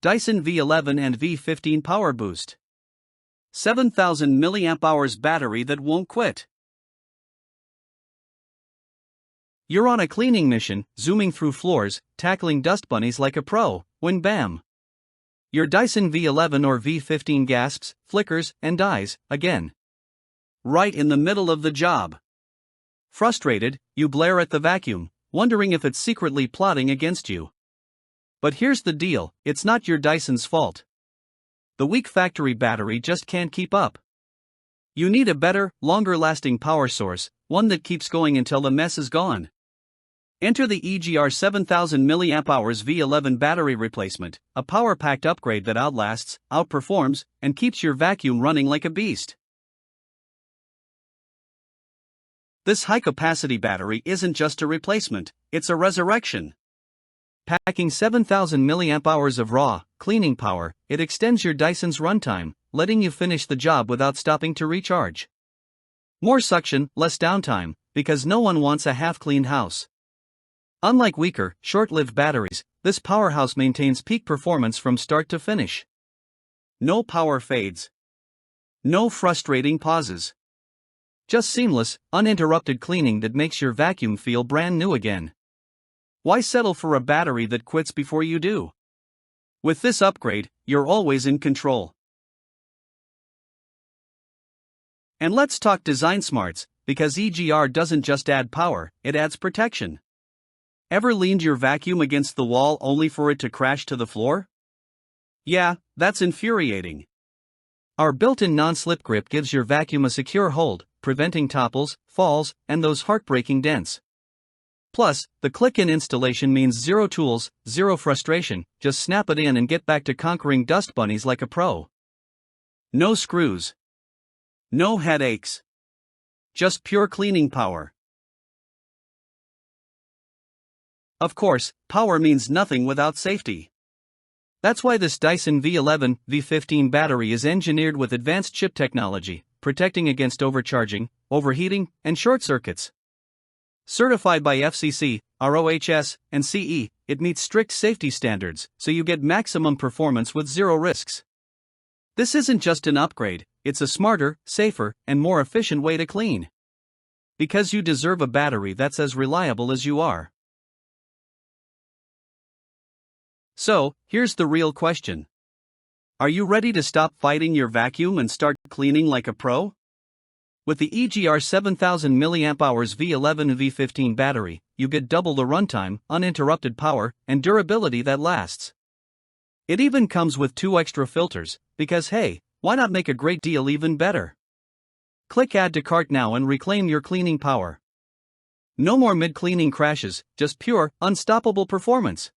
Dyson V11 and V15 Power Boost. 7,000 mAh battery that won't quit. You're on a cleaning mission, zooming through floors, tackling dust bunnies like a pro, when bam! Your Dyson V11 or V15 gasps, flickers, and dies, again. Right in the middle of the job. Frustrated, you glare at the vacuum, wondering if it's secretly plotting against you. But here's the deal, it's not your Dyson's fault. The weak factory battery just can't keep up. You need a better, longer-lasting power source, one that keeps going until the mess is gone. Enter the EGR 7000 mAh V11 Battery Replacement, a power-packed upgrade that outlasts, outperforms, and keeps your vacuum running like a beast. This high-capacity battery isn't just a replacement, it's a resurrection. Packing 7,000 mAh of raw, cleaning power, it extends your Dyson's runtime, letting you finish the job without stopping to recharge. More suction, less downtime, because no one wants a half-cleaned house. Unlike weaker, short-lived batteries, this powerhouse maintains peak performance from start to finish. No power fades. No frustrating pauses. Just seamless, uninterrupted cleaning that makes your vacuum feel brand new again. Why settle for a battery that quits before you do? With this upgrade, you're always in control. And let's talk design smarts, because EGR doesn't just add power, it adds protection. Ever leaned your vacuum against the wall only for it to crash to the floor? Yeah, that's infuriating. Our built-in non-slip grip gives your vacuum a secure hold, preventing topples, falls, and those heartbreaking dents. Plus, the click-in installation means zero tools, zero frustration, just snap it in and get back to conquering dust bunnies like a pro. No screws. No headaches. Just pure cleaning power. Of course, power means nothing without safety. That's why this Dyson V11 V15 battery is engineered with advanced chip technology, protecting against overcharging, overheating, and short circuits. Certified by FCC, ROHS, and CE, it meets strict safety standards, so you get maximum performance with zero risks. This isn't just an upgrade, it's a smarter, safer, and more efficient way to clean. Because you deserve a battery that's as reliable as you are. So, here's the real question. Are you ready to stop fighting your vacuum and start cleaning like a pro? With the EGR 7000 mAh V11 V15 battery, you get double the runtime, uninterrupted power, and durability that lasts. It even comes with 2 extra filters, because hey, why not make a great deal even better? Click Add to Cart now and reclaim your cleaning power. No more mid-cleaning crashes, just pure, unstoppable performance.